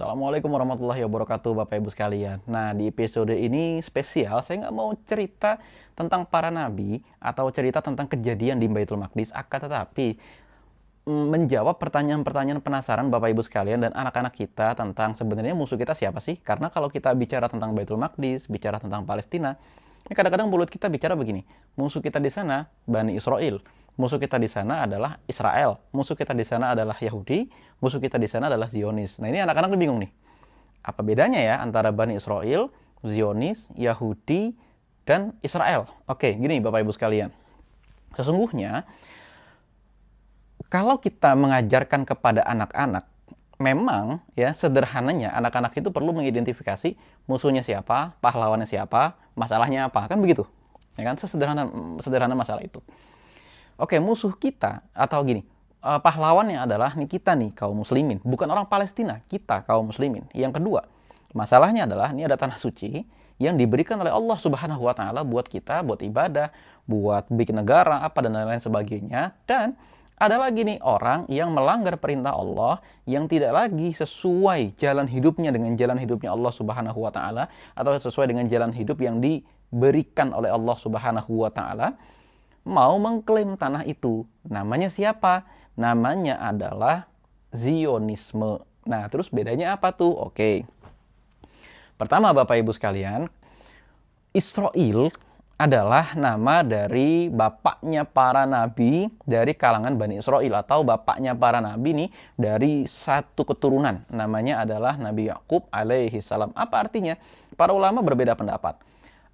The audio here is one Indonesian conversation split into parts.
Assalamualaikum warahmatullahi wabarakatuh, Bapak Ibu sekalian. Nah, di episode ini spesial, saya nggak mau cerita tentang para nabi atau cerita tentang kejadian di Baitul Maqdis, akan tetapi menjawab pertanyaan-pertanyaan penasaran Bapak Ibu sekalian dan anak-anak kita tentang sebenarnya musuh kita siapa sih? Karena kalau kita bicara tentang Baitul Maqdis, bicara tentang Palestina, ini kadang-kadang mulut kita bicara begini, musuh kita di sana Bani Israel, musuh kita di sana adalah Israel, musuh kita di sana adalah Yahudi, musuh kita di sana adalah Zionis. Nah, ini anak-anak bingung nih. Apa bedanya ya antara Bani Israel, Zionis, Yahudi, dan Israel? Oke, gini Bapak Ibu sekalian. Sesungguhnya, kalau kita mengajarkan kepada anak-anak, memang ya sederhananya anak-anak itu perlu mengidentifikasi musuhnya siapa, pahlawannya siapa, masalahnya apa, kan begitu. Ya kan, sederhana masalah itu. Oke, musuh kita atau gini, pahlawannya adalah nih kita nih kaum muslimin, bukan orang Palestina, kita kaum muslimin. Yang kedua, masalahnya adalah ini ada tanah suci yang diberikan oleh Allah Subhanahu wa taala buat kita, buat ibadah, buat bikin negara apa dan lain-lain sebagainya. Dan ada lagi nih orang yang melanggar perintah Allah yang tidak lagi sesuai jalan hidupnya dengan jalan hidupnya Allah Subhanahu wa taala atau sesuai dengan jalan hidup yang diberikan oleh Allah Subhanahu wa taala, mau mengklaim tanah itu. Namanya siapa? Namanya adalah Zionisme. Nah, terus bedanya apa tuh? Oke. Pertama, Bapak Ibu sekalian, Israel adalah nama dari bapaknya para nabi dari kalangan Bani Israel, atau bapaknya para nabi nih dari satu keturunan. Namanya adalah Nabi Yakub alaihi salam. Apa artinya? Para ulama berbeda pendapat.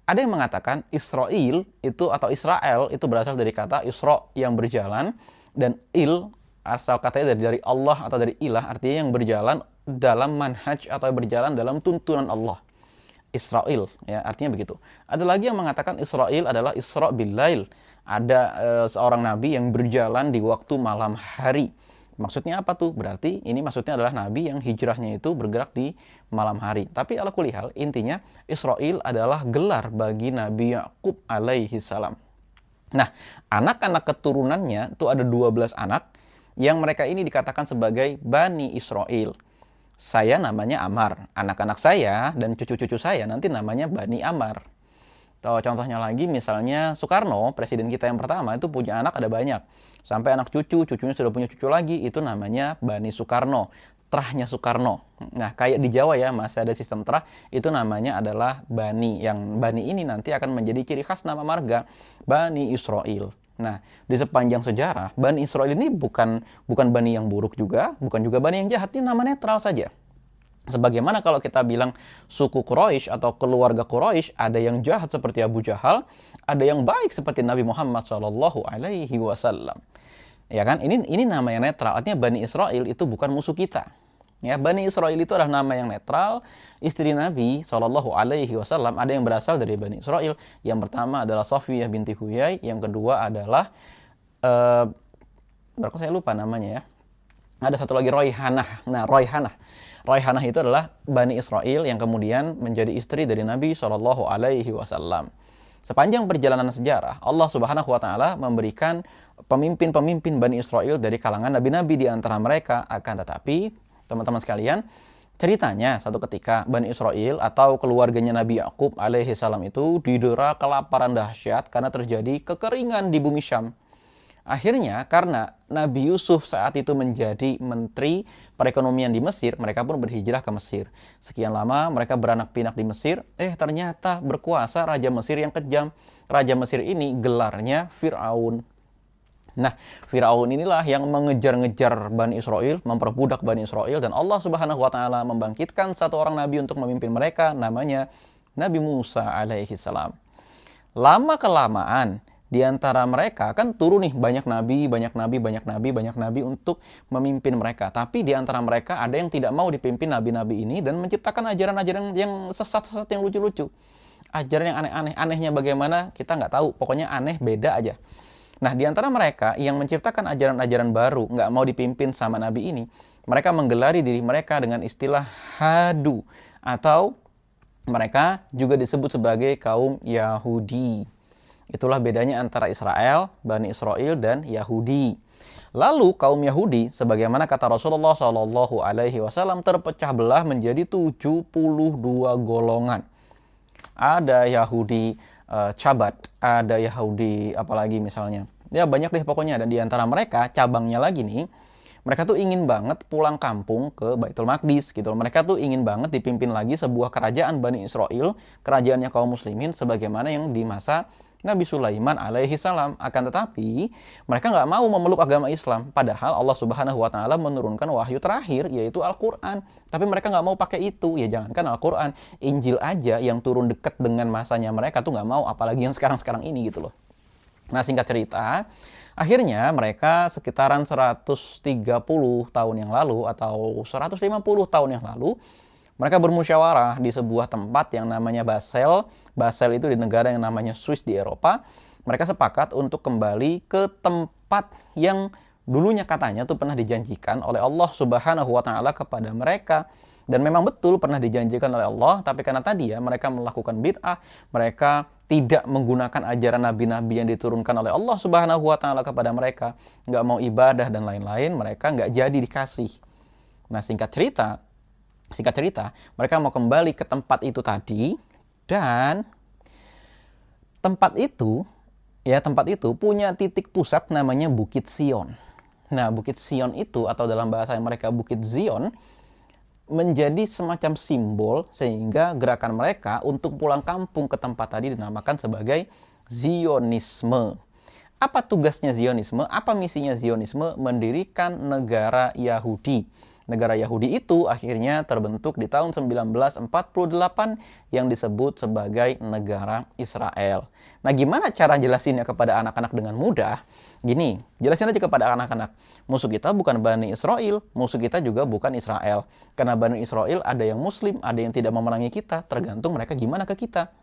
Ada yang mengatakan Israel itu atau Israel itu berasal dari kata Isra yang berjalan, dan il asal katanya dari Allah atau dari ilah, artinya yang berjalan dalam manhaj atau berjalan dalam tuntunan Allah. Israel ya artinya begitu. Ada lagi yang mengatakan Israel adalah Isra bil-lail. Ada seorang nabi yang berjalan di waktu malam hari. Maksudnya apa tuh? Berarti ini maksudnya adalah nabi yang hijrahnya itu bergerak di malam hari. Tapi ala kulli hal, intinya Israel adalah gelar bagi Nabi Yakub alaihi salam. Nah, anak-anak keturunannya itu ada 12 anak yang mereka ini dikatakan sebagai Bani Israel. Saya namanya Amar. Anak-anak saya dan cucu-cucu saya nanti namanya Bani Amar. Contohnya lagi misalnya Soekarno, presiden kita yang pertama itu punya anak ada banyak. Sampai anak cucunya sudah punya cucu lagi, itu namanya Bani Soekarno. Terahnya Soekarno. Nah, kayak di Jawa ya, masih ada sistem terah, itu namanya adalah Bani. Yang Bani ini nanti akan menjadi ciri khas nama marga Bani Israel. Nah, di sepanjang sejarah, Bani Israel ini bukan Bani yang buruk juga, bukan juga Bani yang jahat, ini nama netral saja. Sebagaimana kalau kita bilang suku Quraisy atau keluarga Quraisy, ada yang jahat seperti Abu Jahal, ada yang baik seperti Nabi Muhammad Shallallahu Alaihi Wasallam. Ya kan? Ini nama yang netral. Artinya Bani Israel itu bukan musuh kita. Ya, Bani Israel itu adalah nama yang netral. Istri Nabi Shallallahu Alaihi Wasallam ada yang berasal dari Bani Israel. Yang pertama adalah Safiyah binti Huyai. Yang kedua adalah saya lupa namanya ya. Ada satu lagi Royhanah. Nah, Royhanah itu adalah Bani Israel yang kemudian menjadi istri dari Nabi Shallallahu Alaihi Wasallam. Sepanjang perjalanan sejarah, Allah Subhanahu Wa Taala memberikan pemimpin-pemimpin Bani Israel dari kalangan nabi-nabi di antara mereka. Akan tetapi, teman-teman sekalian, ceritanya satu ketika Bani Israel atau keluarganya Nabi Yakub alaihi salam itu didera kelaparan dahsyat karena terjadi kekeringan di bumi Syam. Akhirnya karena Nabi Yusuf saat itu menjadi menteri perekonomian di Mesir, mereka pun berhijrah ke Mesir. Sekian lama mereka beranak pinak di Mesir, ternyata berkuasa Raja Mesir yang kejam. Raja Mesir ini gelarnya Fir'aun. Nah, Fir'aun inilah yang mengejar-ngejar Bani Israel, memperbudak Bani Israel, dan Allah Subhanahu wa taala membangkitkan satu orang nabi untuk memimpin mereka, namanya Nabi Musa alaihi salam. Lama-kelamaan di antara mereka kan turun nih banyak nabi untuk memimpin mereka. Tapi di antara mereka ada yang tidak mau dipimpin nabi-nabi ini dan menciptakan ajaran-ajaran yang sesat-sesat, yang lucu-lucu. Ajaran yang aneh-aneh. Anehnya bagaimana kita nggak tahu. Pokoknya aneh, beda aja. Nah, di antara mereka yang menciptakan ajaran-ajaran baru, nggak mau dipimpin sama nabi ini, mereka menggelari diri mereka dengan istilah Hadu, atau mereka juga disebut sebagai kaum Yahudi. Itulah bedanya antara Israel, Bani Israel, dan Yahudi. Lalu kaum Yahudi, sebagaimana kata Rasulullah Shallallahu Alaihi Wasallam, terpecah belah menjadi 72 golongan. Ada Yahudi Cabat, ada Yahudi apalagi misalnya. Ya banyak deh pokoknya. Dan di antara mereka cabangnya lagi nih, mereka tuh ingin banget pulang kampung ke Baitul Maqdis gitu. Mereka tuh ingin banget dipimpin lagi sebuah kerajaan Bani Israel, kerajaannya kaum muslimin sebagaimana yang di masa Nabi Sulaiman alaihi salam. Akan tetapi mereka nggak mau memeluk agama Islam. Padahal Allah Subhanahu wa taala menurunkan wahyu terakhir yaitu Al-Qur'an. Tapi mereka nggak mau pakai itu. Ya jangankan Al-Qur'an, Injil aja yang turun dekat dengan masanya mereka tuh nggak mau, apalagi yang sekarang-sekarang ini gitu loh. Nah, singkat cerita, akhirnya mereka sekitaran 130 tahun yang lalu atau 150 tahun yang lalu, mereka bermusyawarah di sebuah tempat yang namanya Basel. Basel itu di negara yang namanya Swiss di Eropa. Mereka sepakat untuk kembali ke tempat yang dulunya katanya tuh pernah dijanjikan oleh Allah Subhanahu wa taala kepada mereka. Dan memang betul pernah dijanjikan oleh Allah, tapi karena tadi ya mereka melakukan bid'ah, mereka tidak menggunakan ajaran nabi-nabi yang diturunkan oleh Allah Subhanahu wa taala kepada mereka, nggak mau ibadah dan lain-lain, mereka nggak jadi dikasih. Nah, singkat cerita, mereka mau kembali ke tempat itu tadi, dan tempat itu punya titik pusat namanya Bukit Sion. Nah, Bukit Sion itu atau dalam bahasa mereka Bukit Zion menjadi semacam simbol sehingga gerakan mereka untuk pulang kampung ke tempat tadi dinamakan sebagai Zionisme. Apa tugasnya Zionisme? Apa misinya Zionisme? Mendirikan negara Yahudi. Negara Yahudi itu akhirnya terbentuk di tahun 1948 yang disebut sebagai negara Israel. Nah, gimana cara jelasinnya kepada anak-anak dengan mudah? Gini, jelasin aja kepada anak-anak. Musuh kita bukan Bani Israel, musuh kita juga bukan Israel. Karena Bani Israel ada yang Muslim, ada yang tidak memerangi kita, tergantung mereka gimana ke kita.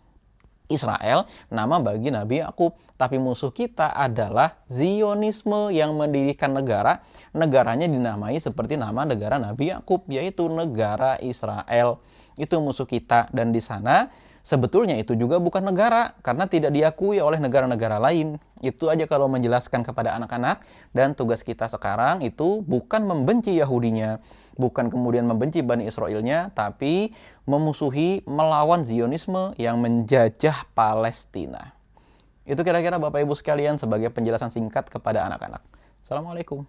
Israel nama bagi Nabi Yakub, tapi musuh kita adalah Zionisme yang mendirikan negara. Negaranya dinamai seperti nama negara Nabi Yakub, yaitu negara Israel. Itu musuh kita, dan di sana sebetulnya itu juga bukan negara karena tidak diakui oleh negara-negara lain. Itu aja kalau menjelaskan kepada anak-anak, dan tugas kita sekarang itu bukan membenci Yahudinya, bukan kemudian membenci Bani Israelnya, tapi memusuhi, melawan Zionisme yang menjajah Palestina. Itu kira-kira Bapak Ibu sekalian sebagai penjelasan singkat kepada anak-anak. Assalamualaikum.